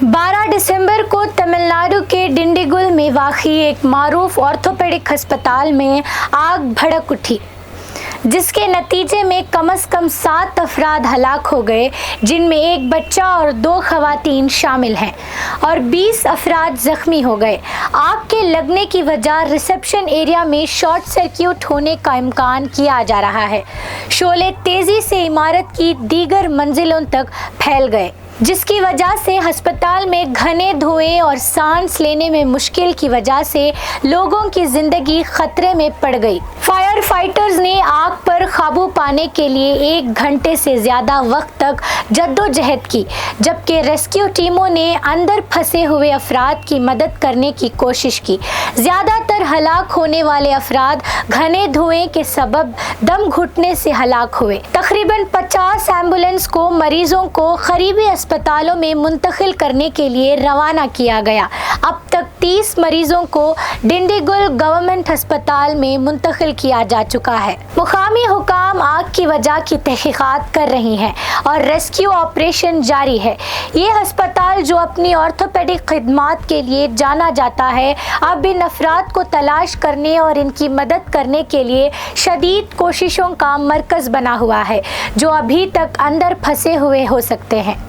12 दिसंबर को तमिलनाडु के डिंडीगुल में वाक़ई एक मारूफ ऑर्थोपेडिक अस्पताल में आग भड़क उठी, जिसके नतीजे में कम से कम 7 अफराद हलाक हो गए, जिनमें एक बच्चा और 2 खवातीन शामिल हैं और 20 अफराद जख्मी हो गए। आग के लगने की वजह रिसेप्शन एरिया में शॉर्ट सर्किट होने का इम्कान किया जा रहा है। शोले तेजी से इमारत की दीगर मंजिलों तक फैल गए, जिसकी वजह से अस्पताल में घने धुएं और सांस लेने में मुश्किल की वजह से लोगों की जिंदगी खतरे में पड़ गई। फायर फाइटर्स ने आग पर काबू पाने के लिए 1 घंटे से ज़्यादा वक्त तक जद्दोजहद की, जबकि रेस्क्यू टीमों ने अंदर फंसे हुए अफराद की मदद करने की कोशिश की। ज़्यादातर हलाक होने वाले अफराद घने धुएं के सबब दम घुटने से हलाक हुए। तकरीबन 50 एम्बुलेंस को मरीजों को करीबी अस्पतालों में मुंतकिल करने के लिए रवाना किया गया। अब तक 30 मरीजों को डिंडीगुल गवर्नमेंट अस्पताल में मुंतकिल किया जा चुका है। मुकामी हुकाम आग की वजह की तहकीकात कर रही हैं और रेस्क्यू ऑपरेशन जारी है। ये अस्पताल, जो अपनी ऑर्थोपेडिक खिदमात के लिए जाना जाता है, अब इन अफराद को तलाश करने और इनकी मदद करने के लिए शदीद कोशिशों का मरकज़ बना हुआ है, जो अभी तक अंदर फंसे हुए हो सकते हैं।